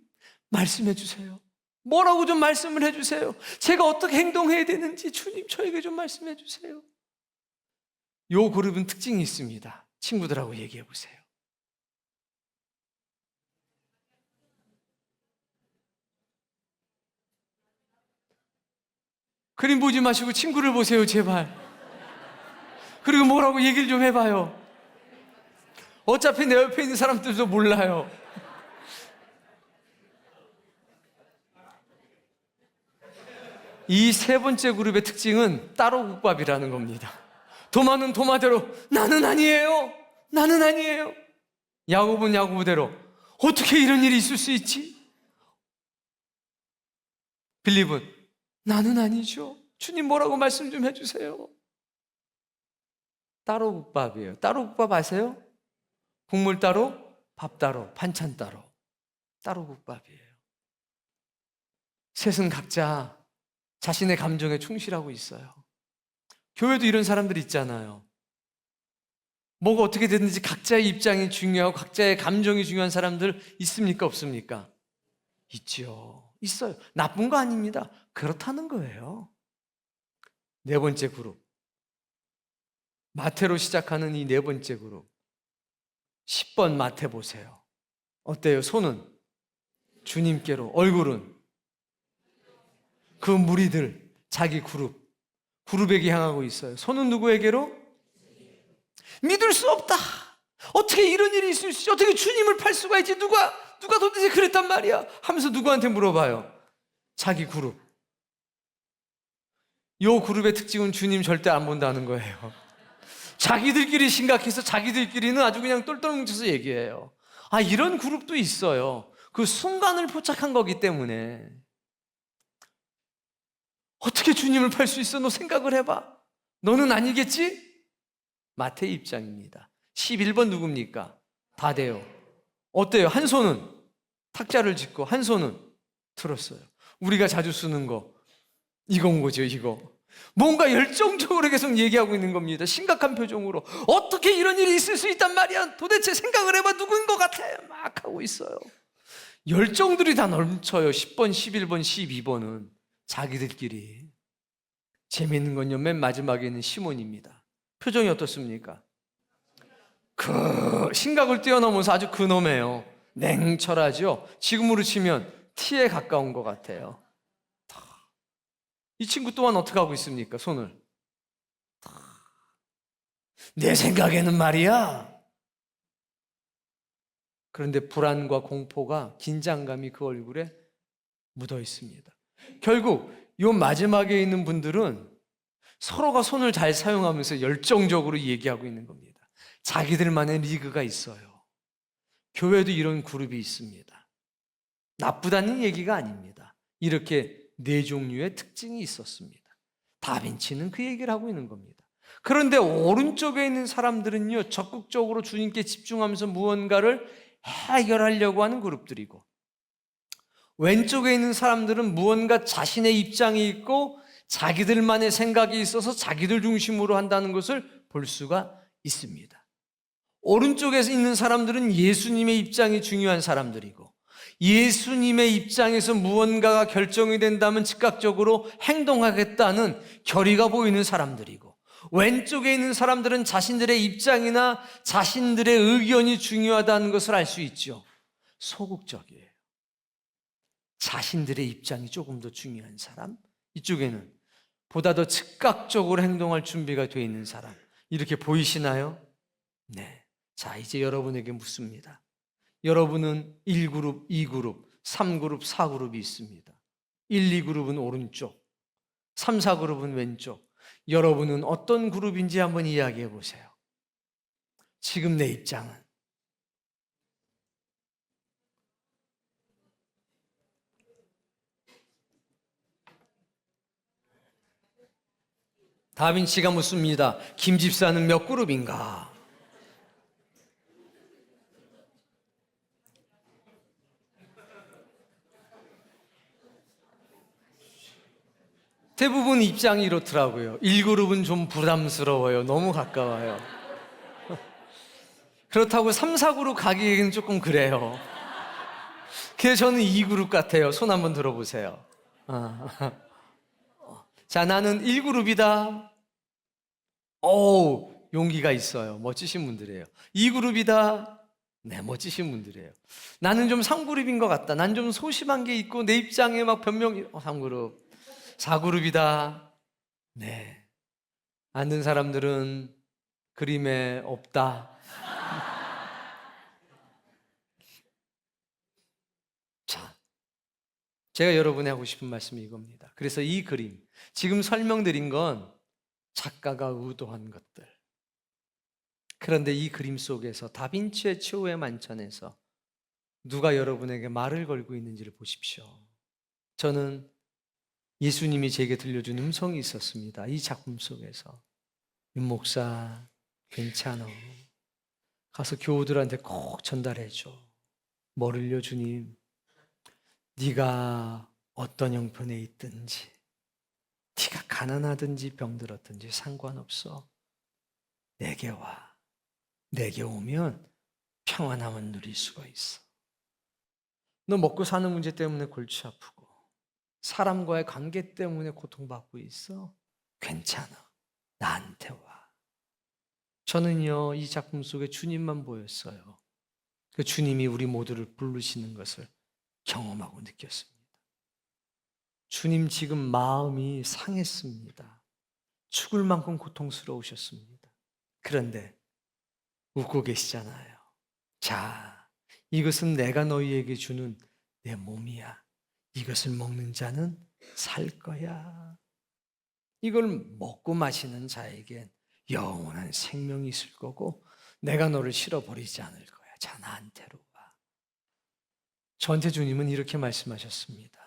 말씀해 주세요. 뭐라고 좀 말씀을 해 주세요. 제가 어떻게 행동해야 되는지 주님 저에게 좀 말씀해 주세요. 요 그룹은 특징이 있습니다. 친구들하고 얘기해 보세요. 그림 보지 마시고 친구를 보세요, 제발. 그리고 뭐라고 얘기를 좀 해봐요. 어차피 내 옆에 있는 사람들도 몰라요. 이 세 번째 그룹의 특징은 따로 국밥이라는 겁니다. 도마는 도마대로 나는 아니에요. 나는 아니에요. 야고보는 야고보대로 어떻게 이런 일이 있을 수 있지? 빌립은 나는 아니죠. 주님 뭐라고 말씀 좀 해주세요. 따로 국밥이에요. 따로 국밥 아세요? 국물 따로, 밥 따로, 반찬 따로. 따로 국밥이에요. 셋은 각자 자신의 감정에 충실하고 있어요. 교회도 이런 사람들이 있잖아요. 뭐가 어떻게 됐는지 각자의 입장이 중요하고 각자의 감정이 중요한 사람들 있습니까? 없습니까? 있죠. 있어요. 나쁜 거 아닙니다. 그렇다는 거예요. 네 번째 그룹. 마태로 시작하는 이 네 번째 그룹. 10번 마태 보세요. 어때요? 손은 주님께로, 얼굴은 그 무리들, 자기 그룹에게 향하고 있어요. 손은 누구에게로? 믿을 수 없다. 어떻게 이런 일이 있을 수 있지? 어떻게 주님을 팔 수가 있지? 누가 도대체 그랬단 말이야? 하면서 누구한테 물어봐요? 자기 그룹. 요 그룹의 특징은 주님 절대 안 본다는 거예요. 자기들끼리 심각해서 자기들끼리는 아주 그냥 똘똘 뭉쳐서 얘기해요. 아, 이런 그룹도 있어요. 그 순간을 포착한 거기 때문에. 어떻게 주님을 팔 수 있어? 너 생각을 해봐. 너는 아니겠지? 마태의 입장입니다. 11번 누굽니까? 다데요. 어때요? 한 손은 탁자를 짚고 한 손은 들었어요. 우리가 자주 쓰는 거 이건 거죠, 이거. 뭔가 열정적으로 계속 얘기하고 있는 겁니다. 심각한 표정으로. 어떻게 이런 일이 있을 수 있단 말이야? 도대체 생각을 해봐. 누구인 것 같아? 막 하고 있어요. 열정들이 다 넘쳐요. 10번, 11번, 12번은 자기들끼리. 재미있는 건요, 맨 마지막에 있는 시몬입니다. 표정이 어떻습니까? 그 심각을 뛰어넘어서 아주 근엄해요. 냉철하죠. 지금으로 치면 T에 가까운 것 같아요. 이 친구 또한 어떻게 하고 있습니까? 손을. 내 생각에는 말이야. 그런데 불안과 공포가, 긴장감이 그 얼굴에 묻어 있습니다. 결국 이 마지막에 있는 분들은 서로가 손을 잘 사용하면서 열정적으로 얘기하고 있는 겁니다. 자기들만의 리그가 있어요. 교회도 이런 그룹이 있습니다. 나쁘다는 얘기가 아닙니다. 이렇게 네 종류의 특징이 있었습니다. 다빈치는 그 얘기를 하고 있는 겁니다. 그런데 오른쪽에 있는 사람들은요, 적극적으로 주님께 집중하면서 무언가를 해결하려고 하는 그룹들이고, 왼쪽에 있는 사람들은 무언가 자신의 입장이 있고 자기들만의 생각이 있어서 자기들 중심으로 한다는 것을 볼 수가 있습니다. 오른쪽에 있는 사람들은 예수님의 입장이 중요한 사람들이고, 예수님의 입장에서 무언가가 결정이 된다면 즉각적으로 행동하겠다는 결의가 보이는 사람들이고, 왼쪽에 있는 사람들은 자신들의 입장이나 자신들의 의견이 중요하다는 것을 알 수 있죠. 소극적이에요. 자신들의 입장이 조금 더 중요한 사람, 이쪽에는 보다 더 즉각적으로 행동할 준비가 되어 있는 사람. 이렇게 보이시나요? 네. 자, 이제 여러분에게 묻습니다. 여러분은 1그룹, 2그룹, 3그룹, 4그룹이 있습니다. 1, 2그룹은 오른쪽, 3, 4그룹은 왼쪽. 여러분은 어떤 그룹인지 한번 이야기해 보세요. 지금 내 입장은. 다빈치가 묻습니다. 김 집사는 몇 그룹인가? 대부분 입장이 이렇더라고요. 1그룹은 좀 부담스러워요. 너무 가까워요. 그렇다고 3, 4그룹 가기에는 조금 그래요. 그래서 저는 2그룹 같아요. 손 한번 들어보세요. 자, 나는 1그룹이다. 오, 용기가 있어요. 멋지신 분들이에요. 2그룹이다. 네, 멋지신 분들이에요. 나는 좀 3그룹인 것 같다. 난 좀 소심한 게 있고 내 입장에 막 변명이 3그룹. 4그룹이다. 네. 앉은 사람들은 그림에 없다. 자, 제가 여러분에 하고 싶은 말씀이 이겁니다. 그래서 이 그림, 지금 설명드린 건 작가가 의도한 것들. 그런데 이 그림 속에서 다빈치의 최후의 만찬에서 누가 여러분에게 말을 걸고 있는지를 보십시오. 저는 예수님이 제게 들려준 음성이 있었습니다. 이 작품 속에서. 윤 목사, 괜찮아. 가서 교우들한테 꼭 전달해줘. 뭐를요, 주님? 네가 어떤 형편에 있든지, 네가 가난하든지 병들었든지 상관없어. 내게 와. 내게 오면 평안함을 누릴 수가 있어. 너 먹고 사는 문제 때문에 골치 아프고 사람과의 관계 때문에 고통받고 있어? 괜찮아. 나한테 와. 저는요, 이 작품 속에 주님만 보였어요. 그 주님이 우리 모두를 부르시는 것을 경험하고 느꼈습니다. 주님 지금 마음이 상했습니다. 죽을 만큼 고통스러우셨습니다. 그런데 웃고 계시잖아요. 자, 이것은 내가 너희에게 주는 내 몸이야. 이것을 먹는 자는 살 거야. 이걸 먹고 마시는 자에겐 영원한 생명이 있을 거고 내가 너를 실어버리지 않을 거야. 자, 나한테로 와. 저한테 주님은 이렇게 말씀하셨습니다.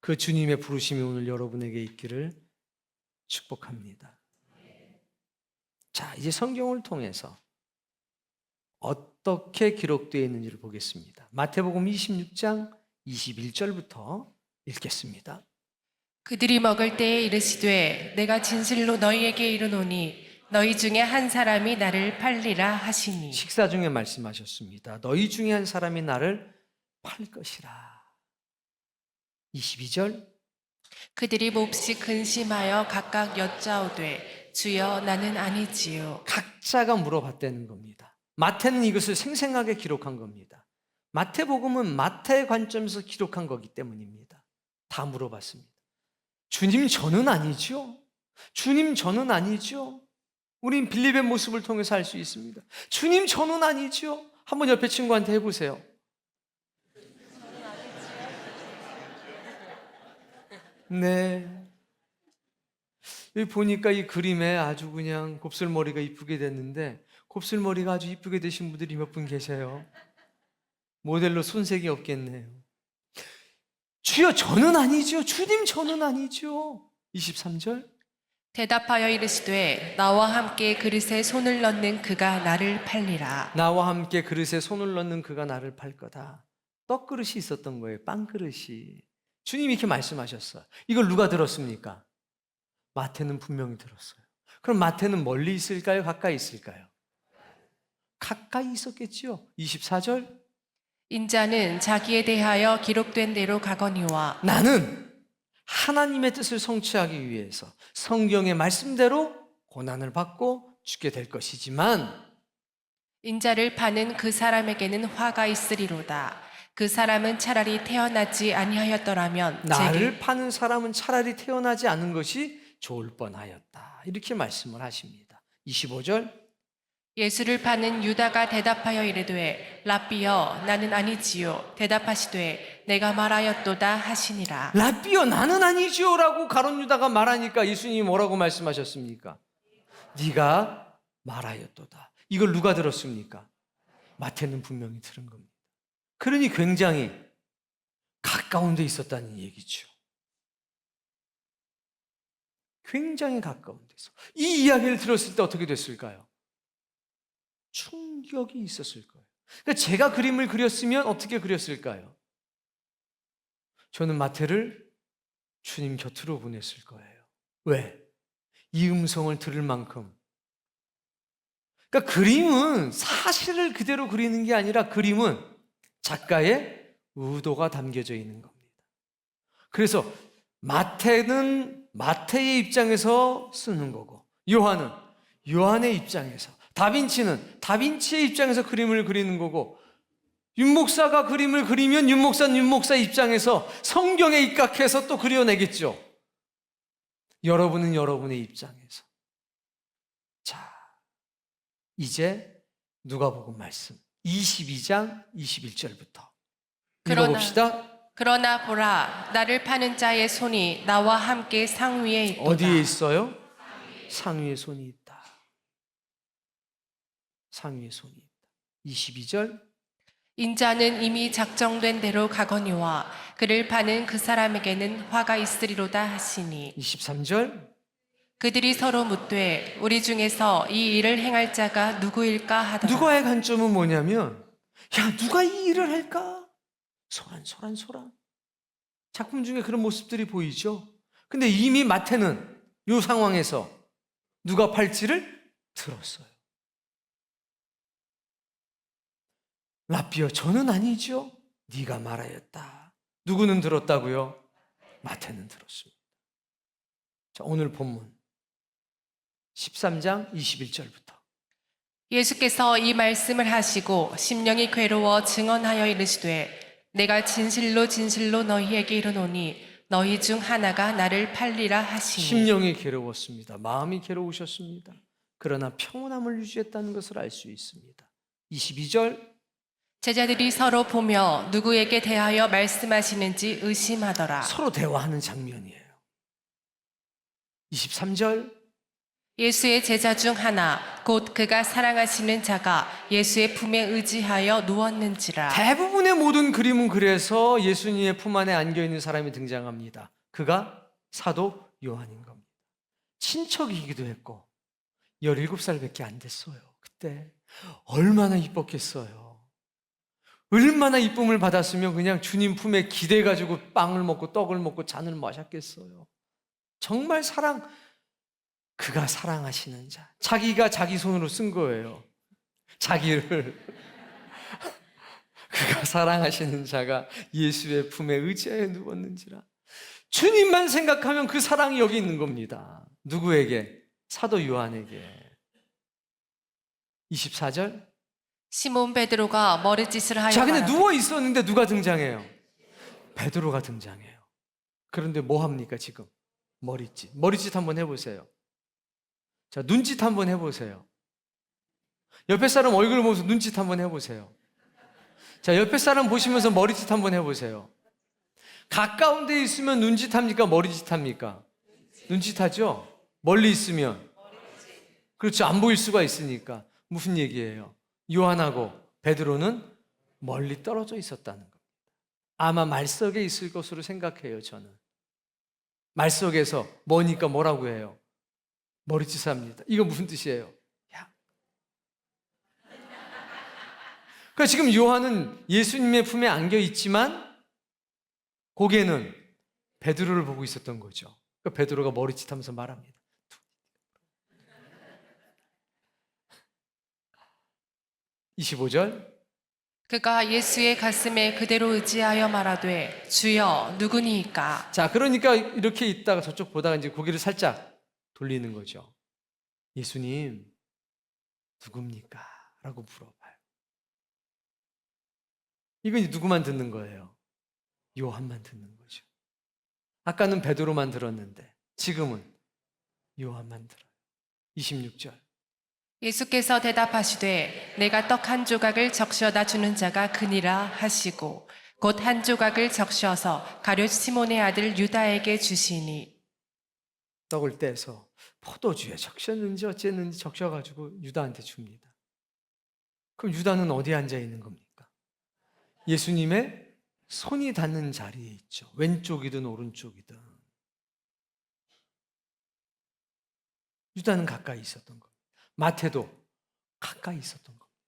그 주님의 부르심이 오늘 여러분에게 있기를 축복합니다. 자, 이제 성경을 통해서 어떻게 기록되어 있는지를 보겠습니다. 마태복음 26장 21절부터 읽겠습니다. 그들이 먹을 때에 이르시되 내가 진실로 너희에게 이르노니 너희 중에 한 사람이 나를 팔리라 하시니. 식사 중에 말씀하셨습니다. 너희 중에 한 사람이 나를 팔 것이라. 22절. 그들이 몹시 근심하여 각각 여짜오되 주여 나는 아니지요. 각자가 물어봤다는 겁니다. 마태는 이것을 생생하게 기록한 겁니다. 마태복음은 마태의 관점에서 기록한 거기 때문입니다. 다 물어봤습니다. 주님 저는 아니죠? 주님 저는 아니죠? 우린 빌립의 모습을 통해서 알 수 있습니다. 주님 저는 아니죠? 한번 옆에 친구한테 해보세요. 네. 여기 보니까 이 그림에 아주 그냥 곱슬머리가 이쁘게 됐는데 곱슬머리가 아주 이쁘게 되신 분들이 몇 분 계세요. 모델로 손색이 없겠네요. 주여 저는 아니죠. 주님 저는 아니죠. 23절. 대답하여 이르시되 나와 함께 그릇에 손을 넣는 그가 나를 팔리라. 나와 함께 그릇에 손을 넣는 그가 나를 팔 거다. 떡그릇이 있었던 거예요. 빵그릇이. 주님이 이렇게 말씀하셨어요. 이걸 누가 들었습니까? 마태는 분명히 들었어요. 그럼 마태는 멀리 있을까요? 가까이 있을까요? 가까이 있었겠지요. 24절. 인자는 자기에 대하여 기록된 대로 가거니와 나는 하나님의 뜻을 성취하기 위해서 성경의 말씀대로 고난을 받고 죽게 될 것이지만 인자를 파는 그 사람에게는 화가 있으리로다. 그 사람은 차라리 태어나지 아니하였더라면 나를 파는 사람은 차라리 태어나지 않은 것이 좋을 뻔하였다. 이렇게 말씀을 하십니다. 25절. 예수를 파는 유다가 대답하여 이르되 랍비여 나는 아니지요. 대답하시되 내가 말하였도다 하시니라. 랍비여 나는 아니지요 라고 가룟 유다가 말하니까 예수님이 뭐라고 말씀하셨습니까? 네가 말하였도다. 이걸 누가 들었습니까? 마태는 분명히 들은 겁니다. 그러니 굉장히 가까운 데 있었다는 얘기죠. 굉장히 가까운 데서. 이 이야기를 들었을 때 어떻게 됐을까요? 충격이 있었을 거예요. 그러니까 제가 그림을 그렸으면 어떻게 그렸을까요? 저는 마태를 주님 곁으로 보냈을 거예요. 왜? 이 음성을 들을 만큼. 그러니까 그림은 사실을 그대로 그리는 게 아니라 그림은 작가의 의도가 담겨져 있는 겁니다. 그래서 마태는 마태의 입장에서 쓰는 거고 요한은 요한의 입장에서 다빈치는 다빈치의 입장에서 그림을 그리는 거고 윤목사가 그림을 그리면 윤목사는 윤목사 입장에서 성경에 입각해서 또 그려내겠죠. 여러분은 여러분의 입장에서. 자, 이제 누가복음 말씀 22장 21절부터 읽어봅시다. 그러나 보라 나를 파는 자의 손이 나와 함께 상위에 있도다. 어디에 있어요? 상위에 손이 있다. 상위에 손이 있다. 22절. 인자는 이미 작정된 대로 가거니와 그를 파는 그 사람에게는 화가 있으리로다 하시니. 23절. 그들이 서로 묻되 우리 중에서 이 일을 행할 자가 누구일까 하더라. 누가의 관점은 뭐냐면 야 누가 이 일을 할까? 소란. 작품 중에 그런 모습들이 보이죠. 근데 이미 마태는 이 상황에서 누가 팔지를 들었어요. 랍비여 저는 아니죠. 네가 말하였다. 누구는 들었다고요? 마태는 들었습니다. 자, 오늘 본문 13장 21절부터. 예수께서 이 말씀을 하시고 심령이 괴로워 증언하여 이르시되 내가 진실로 진실로 너희에게 이르노니 너희 중 하나가 나를 팔리라 하시니. 심령이 괴로웠습니다. 마음이 괴로우셨습니다. 그러나 평온함을 유지했다는 것을 알 수 있습니다. 22절. 제자들이 서로 보며 누구에게 대하여 말씀하시는지 의심하더라. 서로 대화하는 장면이에요. 23절. 예수의 제자 중 하나 곧 그가 사랑하시는 자가 예수의 품에 의지하여 누웠는지라. 대부분의 모든 그림은 그래서 예수님의 품 안에 안겨있는 사람이 등장합니다. 그가 사도 요한인 겁니다. 친척이기도 했고 17살밖에 안 됐어요. 그때 얼마나 이뻤겠어요. 얼마나 이쁨을 받았으면 그냥 주님 품에 기대가지고 빵을 먹고 떡을 먹고 잔을 마셨겠어요. 정말 그가 사랑하시는 자. 자기가 자기 손으로 쓴 거예요. 자기를. 그가 사랑하시는 자가 예수의 품에 의지하여 누웠는지라. 주님만 생각하면 그 사랑이 여기 있는 겁니다. 누구에게? 사도 요한에게. 24절. 시몬 베드로가 머리짓을 하여 자, 근데 말하되 누워 있었는데 누가 등장해요? 베드로가 등장해요. 그런데 뭐 합니까 지금? 머리짓 한번 해보세요. 자, 눈짓 한번 해보세요. 옆에 사람 얼굴 보면서 눈짓 한번 해보세요. 자, 옆에 사람 보시면서 머리짓 한번 해보세요. 가까운 데 있으면 눈짓 합니까? 머리짓 합니까? 눈짓 하죠? 멀리 있으면? 그렇죠. 안 보일 수가 있으니까. 무슨 얘기예요? 요한하고 베드로는 멀리 떨어져 있었다는 겁니다. 아마 말석에 있을 것으로 생각해요, 저는. 말석에서 뭐니까 뭐라고 해요? 머리짓을 합니다. 이거 무슨 뜻이에요? 야. 그러니까 지금 요한은 예수님의 품에 안겨 있지만 고개는 베드로를 보고 있었던 거죠. 그러니까 베드로가 머리짓하면서 말합니다. 25절. 그가 예수의 가슴에 그대로 의지하여 말하되 주여 누구니이까. 자, 그러니까 이렇게 있다가 저쪽 보다가 이제 고개를 살짝 돌리는 거죠. 예수님 누굽니까? 라고 물어봐요. 이건 누구만 듣는 거예요? 요한만 듣는 거죠. 아까는 베드로만 들었는데 지금은 요한만 들어요. 26절. 예수께서 대답하시되 내가 떡 한 조각을 적셔다 주는 자가 그니라 하시고 곧 한 조각을 적셔서 가룟 시몬의 아들 유다에게 주시니. 떡을 떼서 포도주에 적셨는지 어쨌는지 적셔가지고 유다한테 줍니다. 그럼 유다는 어디에 앉아 있는 겁니까? 예수님의 손이 닿는 자리에 있죠. 왼쪽이든 오른쪽이든. 유다는 가까이 있었던 겁니다. 마태도 가까이 있었던 겁니다.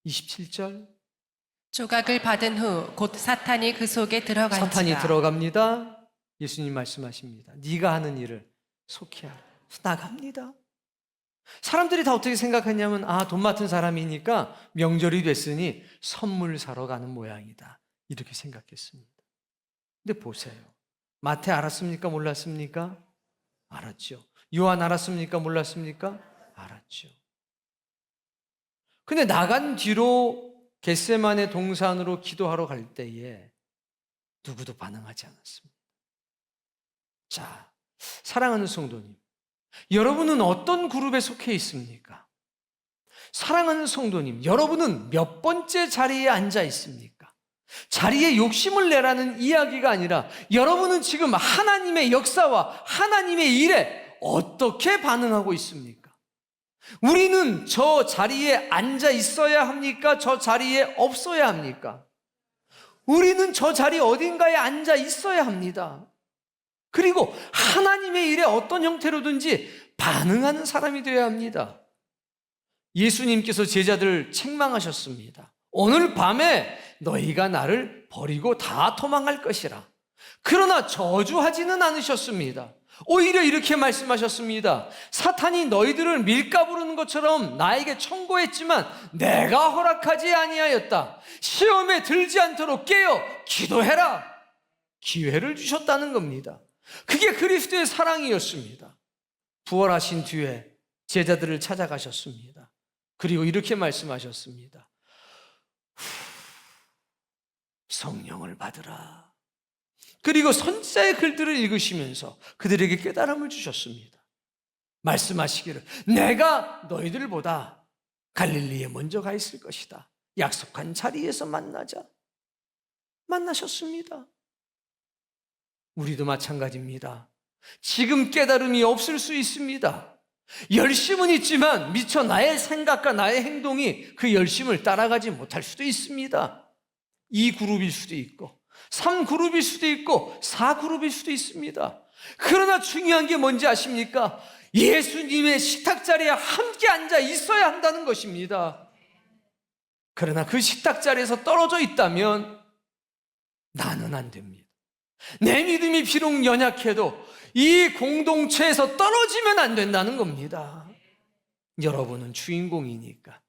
27절. 조각을 받은 후 곧 사탄이 그 속에 들어간지라. 사탄이 들어갑니다. 예수님 말씀하십니다. 네가 하는 일을 속히 하라. 나갑니다. 사람들이 다 어떻게 생각했냐면 돈 맡은 사람이니까 명절이 됐으니 선물 사러 가는 모양이다. 이렇게 생각했습니다. 근데 보세요. 마태 알았습니까? 몰랐습니까? 알았죠. 요한 알았습니까? 몰랐습니까? 알았죠. 근데 나간 뒤로 겟세마네 동산으로 기도하러 갈 때에 누구도 반응하지 않았습니다. 자, 사랑하는 성도님, 여러분은 어떤 그룹에 속해 있습니까? 사랑하는 성도님, 여러분은 몇 번째 자리에 앉아 있습니까? 자리에 욕심을 내라는 이야기가 아니라 여러분은 지금 하나님의 역사와 하나님의 일에 어떻게 반응하고 있습니까? 우리는 저 자리에 앉아 있어야 합니까? 저 자리에 없어야 합니까? 우리는 저 자리 어딘가에 앉아 있어야 합니다. 그리고 하나님의 일에 어떤 형태로든지 반응하는 사람이 되어야 합니다. 예수님께서 제자들을 책망하셨습니다. 오늘 밤에 너희가 나를 버리고 다 도망할 것이라. 그러나 저주하지는 않으셨습니다. 오히려 이렇게 말씀하셨습니다. 사탄이 너희들을 밀가 부르는 것처럼 나에게 청고했지만 내가 허락하지 아니하였다. 시험에 들지 않도록 깨어 기도해라. 기회를 주셨다는 겁니다. 그게 그리스도의 사랑이었습니다. 부활하신 뒤에 제자들을 찾아가셨습니다. 그리고 이렇게 말씀하셨습니다. 성령을 받으라. 그리고 선지자의 글들을 읽으시면서 그들에게 깨달음을 주셨습니다. 말씀하시기를 내가 너희들보다 갈릴리에 먼저 가 있을 것이다. 약속한 자리에서 만나자. 만나셨습니다. 우리도 마찬가지입니다. 지금 깨달음이 없을 수 있습니다. 열심은 있지만 미처 나의 생각과 나의 행동이 그 열심을 따라가지 못할 수도 있습니다. 2그룹일 수도 있고 3그룹일 수도 있고 4그룹일 수도 있습니다. 그러나 중요한 게 뭔지 아십니까? 예수님의 식탁 자리에 함께 앉아 있어야 한다는 것입니다. 그러나 그 식탁 자리에서 떨어져 있다면 나는 안 됩니다. 내 믿음이 비록 연약해도 이 공동체에서 떨어지면 안 된다는 겁니다. 여러분은 주인공이니까.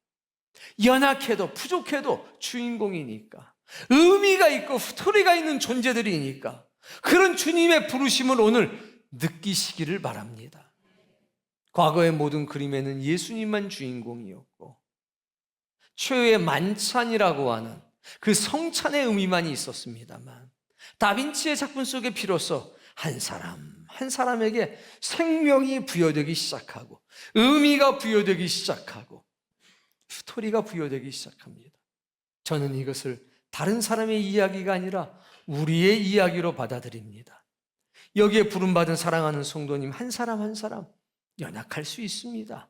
연약해도 부족해도 주인공이니까. 의미가 있고 스토리가 있는 존재들이니까. 그런 주님의 부르심을 오늘 느끼시기를 바랍니다. 과거의 모든 그림에는 예수님만 주인공이었고 최후의 만찬이라고 하는 그 성찬의 의미만 있었습니다만 다빈치의 작품 속에 비로소 한 사람 한 사람에게 생명이 부여되기 시작하고 의미가 부여되기 시작하고 스토리가 부여되기 시작합니다. 저는 이것을 다른 사람의 이야기가 아니라 우리의 이야기로 받아들입니다. 여기에 부름받은 사랑하는 성도님 한 사람 한 사람 연약할 수 있습니다.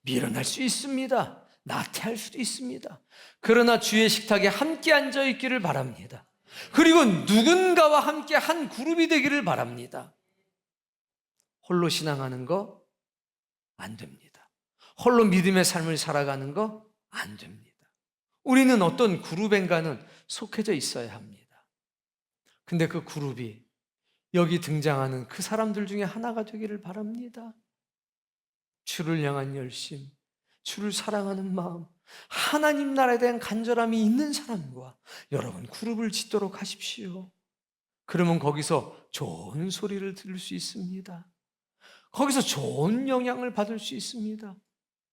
미련할 수 있습니다. 나태할 수도 있습니다. 그러나 주의 식탁에 함께 앉아 있기를 바랍니다. 그리고 누군가와 함께 한 그룹이 되기를 바랍니다. 홀로 신앙하는 거 안 됩니다. 홀로 믿음의 삶을 살아가는 거 안 됩니다. 우리는 어떤 그룹인가는 속해져 있어야 합니다. 근데 그 그룹이 여기 등장하는 그 사람들 중에 하나가 되기를 바랍니다. 주를 향한 열심, 주를 사랑하는 마음, 하나님 나라에 대한 간절함이 있는 사람과 여러분 그룹을 짓도록 하십시오. 그러면 거기서 좋은 소리를 들을 수 있습니다. 거기서 좋은 영향을 받을 수 있습니다.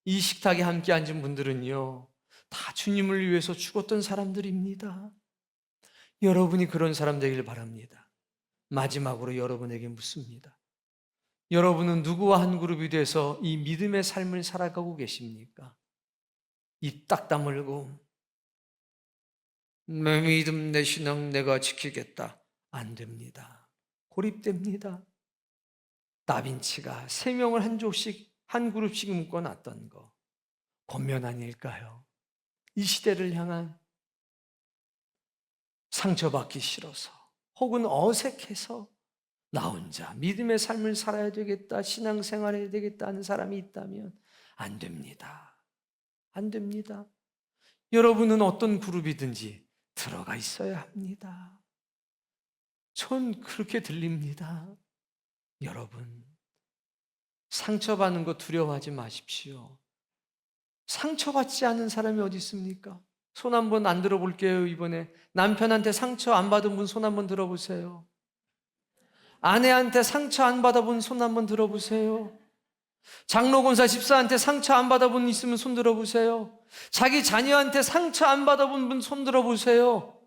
이 식탁에 함께 앉은 분들은요, 다 주님을 위해서 죽었던 사람들입니다. 여러분이 그런 사람 되길 바랍니다. 마지막으로 여러분에게 묻습니다. 여러분은 누구와 한 그룹이 돼서 이 믿음의 삶을 살아가고 계십니까? 입 딱 다물고 내 믿음, 내 신앙 내가 지키겠다. 안 됩니다. 고립됩니다. 다빈치가 3명을 한 족씩 한 그룹씩 묶어놨던 거 권면 아닐까요? 이 시대를 향한 상처받기 싫어서 혹은 어색해서 나 혼자 믿음의 삶을 살아야 되겠다, 신앙생활 해야 되겠다 하는 사람이 있다면 안 됩니다. 안 됩니다. 여러분은 어떤 그룹이든지 들어가 있어야 합니다. 전 그렇게 들립니다. 여러분, 상처받는 거 두려워하지 마십시오. 상처받지 않은 사람이 어디 있습니까? 손 한번 안 들어볼게요. 이번에 남편한테 상처 안 받은 분 손 한번 들어보세요. 아내한테 상처 안 받아본 손 한번 들어보세요. 장로권사 집사한테 상처 안 받아본 분 있으면 손 들어보세요. 자기 자녀한테 상처 안 받아본 분 손 들어보세요.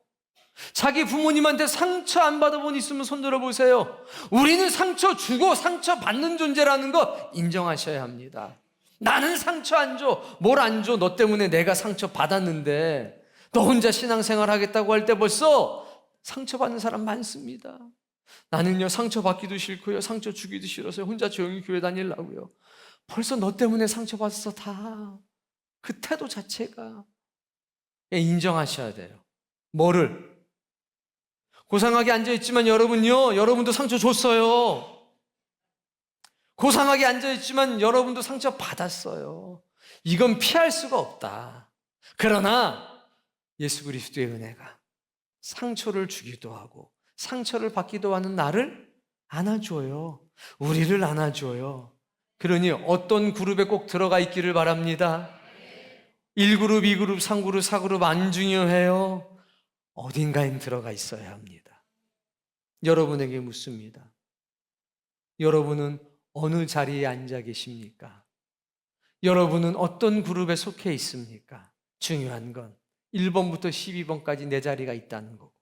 자기 부모님한테 상처 안 받아본 분 있으면 손 들어보세요. 우리는 상처 주고 상처 받는 존재라는 거 인정하셔야 합니다. 나는 상처 안 줘. 뭘 안 줘? 너 때문에 내가 상처 받았는데 너 혼자 신앙생활 하겠다고 할 때 벌써 상처받는 사람 많습니다. 나는요 상처받기도 싫고요 상처 주기도 싫어서 혼자 조용히 교회 다니려고요. 벌써 너 때문에 상처받았어. 다 그 태도 자체가 인정하셔야 돼요. 뭐를? 고상하게 앉아있지만 여러분도 상처 줬어요. 고상하게 앉아있지만 여러분도 상처 받았어요. 이건 피할 수가 없다. 그러나 예수 그리스도의 은혜가 상처를 주기도 하고 상처를 받기도 하는 나를 안아줘요. 우리를 안아줘요. 그러니 어떤 그룹에 꼭 들어가 있기를 바랍니다. 1그룹, 2그룹, 3그룹, 4그룹 안 중요해요. 어딘가엔 들어가 있어야 합니다. 여러분에게 묻습니다. 여러분은 어느 자리에 앉아 계십니까? 여러분은 어떤 그룹에 속해 있습니까? 중요한 건 1번부터 12번까지 내 자리가 있다는 거고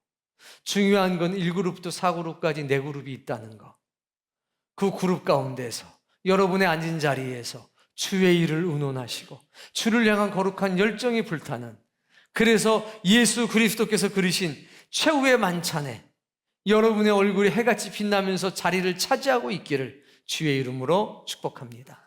중요한 건 1그룹부터 4그룹까지 내 그룹이 있다는 거. 그 그룹 가운데서 여러분의 앉은 자리에서 주의 일을 의논하시고 주를 향한 거룩한 열정이 불타는, 그래서 예수 그리스도께서 그리신 최후의 만찬에 여러분의 얼굴이 해같이 빛나면서 자리를 차지하고 있기를 주의 이름으로 축복합니다.